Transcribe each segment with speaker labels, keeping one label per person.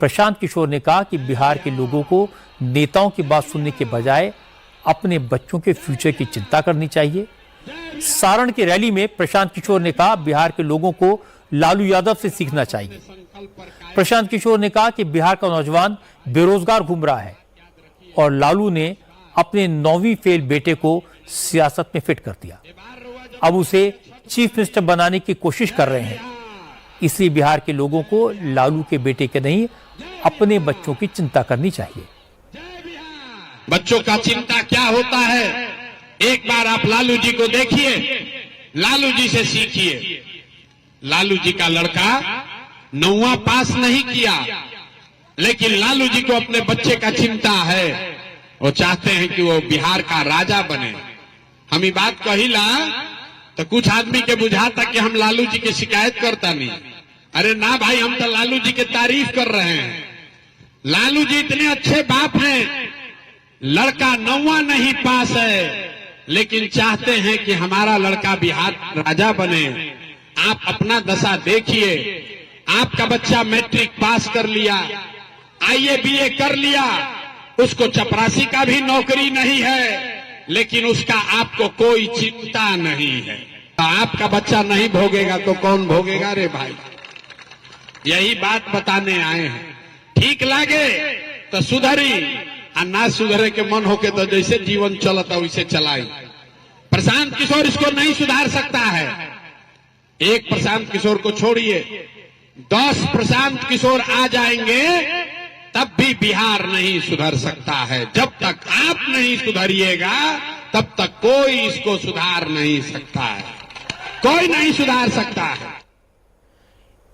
Speaker 1: प्रशांत किशोर ने कहा कि बिहार के लोगों को नेताओं की बात सुनने के बजाय अपने बच्चों के फ्यूचर की चिंता करनी चाहिए। सारण की रैली में प्रशांत किशोर ने कहा बिहार के लोगों को लालू यादव से सीखना चाहिए। प्रशांत किशोर ने कहा कि बिहार का नौजवान बेरोजगार घूम रहा है और लालू ने अपने 9वीं फेल बेटे को सियासत में फिट कर दिया। अब उसे चीफ मिनिस्टर बनाने की कोशिश कर रहे हैं। इसलिए बिहार के लोगों को लालू के बेटे के नहीं, अपने बच्चों की चिंता करनी चाहिए।
Speaker 2: बच्चों का चिंता क्या होता है, एक बार आप लालू जी को देखिए, लालू जी से सीखिए। लालू जी का लड़का 9वां पास नहीं किया, लेकिन लालू जी को अपने बच्चे का चिंता है। वो चाहते हैं कि वो बिहार का राजा बने। हम ये बात कहिला तो कुछ आदमी के बुझाता कि हम लालू जी की शिकायत करता नहीं। अरे ना भाई, हम तो लालू जी की तारीफ कर रहे हैं। लालू जी इतने अच्छे बाप हैं, लड़का 9वां नहीं पास है, लेकिन चाहते हैं कि हमारा लड़का बिहार राजा बने। आप अपना दशा देखिए, आपका बच्चा मैट्रिक पास कर लिया, आईए बीए कर लिया, उसको चपरासी का भी नौकरी नहीं है, लेकिन उसका आपको कोई चिंता नहीं है। तो आपका बच्चा नहीं भोगेगा तो कौन भोगेगा रे भाई? यही बात बताने आए हैं। ठीक लागे तो सुधरी, और ना सुधरे के मन होके तो जैसे जीवन चलता वैसे चलाई। प्रशांत किशोर इसको नहीं सुधार सकता है। एक प्रशांत किशोर को छोड़िए, 10 प्रशांत किशोर आ जाएंगे तब भी बिहार नहीं सुधर सकता है। जब तक आप नहीं सुधरिएगा तब तक कोई इसको सुधार नहीं सकता है, कोई नहीं सुधार सकता है।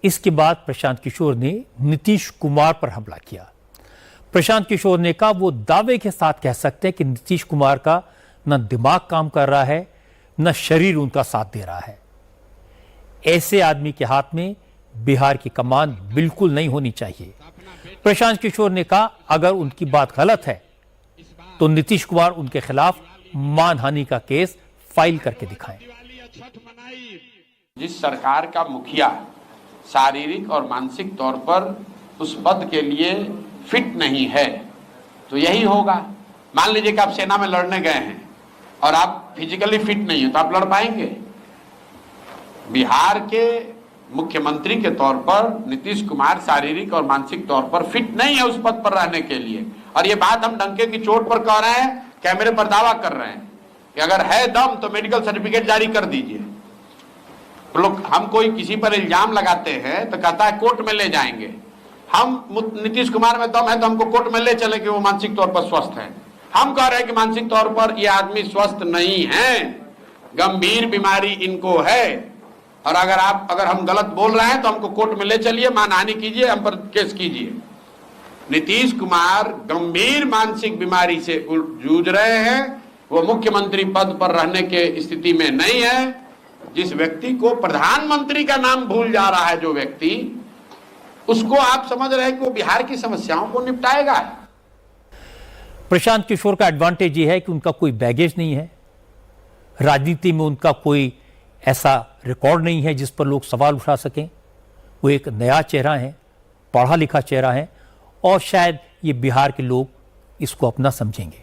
Speaker 1: इसके बाद प्रशांत किशोर ने नीतीश कुमार पर हमला किया। प्रशांत किशोर ने कहा वो दावे के साथ कह सकते हैं कि नीतीश कुमार का न दिमाग काम कर रहा है, न शरीर उनका साथ दे रहा है। ऐसे आदमी के हाथ में बिहार की कमान बिल्कुल नहीं होनी चाहिए। प्रशांत किशोर ने कहा अगर उनकी बात गलत है तो नीतीश कुमार उनके खिलाफ मानहानि का केस फाइल करके दिखाएं।
Speaker 3: जिस सरकार का मुखिया शारीरिक और मानसिक तौर पर उस पद के लिए फिट नहीं है तो यही होगा। मान लीजिए कि आप सेना में लड़ने गए हैं और आप फिजिकली फिट नहीं हो तो आप लड़ पाएंगे? बिहार के मुख्यमंत्री के तौर पर नीतीश कुमार शारीरिक और मानसिक तौर पर फिट नहीं है उस पद पर रहने के लिए। और ये बात हम डंके की चोट पर कह रहे हैं, कैमरे पर दावा कर रहे हैं कि अगर है दम तो मेडिकल सर्टिफिकेट जारी कर दीजिए। तो लोग, हम कोई किसी पर इल्जाम लगाते हैं तो कहता है कोर्ट में ले जाएंगे। हम नीतीश कुमार में दम है तो हमको कोर्ट में ले चले कि वो मानसिक तौर पर स्वस्थ है। हम कह रहे हैं कि मानसिक तौर पर ये आदमी स्वस्थ नहीं है, गंभीर बीमारी इनको है। और अगर हम गलत बोल रहे हैं तो हमको कोर्ट में ले चलिए, मानहानि कीजिए, हम पर केस कीजिए। नीतीश कुमार गंभीर मानसिक बीमारी से जूझ रहे हैं। वो मुख्यमंत्री पद पर रहने के स्थिति में नहीं है। जिस व्यक्ति को प्रधानमंत्री का नाम भूल जा रहा है, जो व्यक्ति, उसको आप समझ रहे हैं कि वो बिहार की समस्याओं को निपटाएगा।
Speaker 1: प्रशांत किशोर का एडवांटेज ये है कि उनका कोई बैगेज नहीं है, राजनीति में उनका कोई ऐसा रिकॉर्ड नहीं है जिस पर लोग सवाल उठा सकें। वो एक नया चेहरा है, पढ़ा लिखा चेहरा है और शायद ये बिहार के लोग इसको अपना समझेंगे।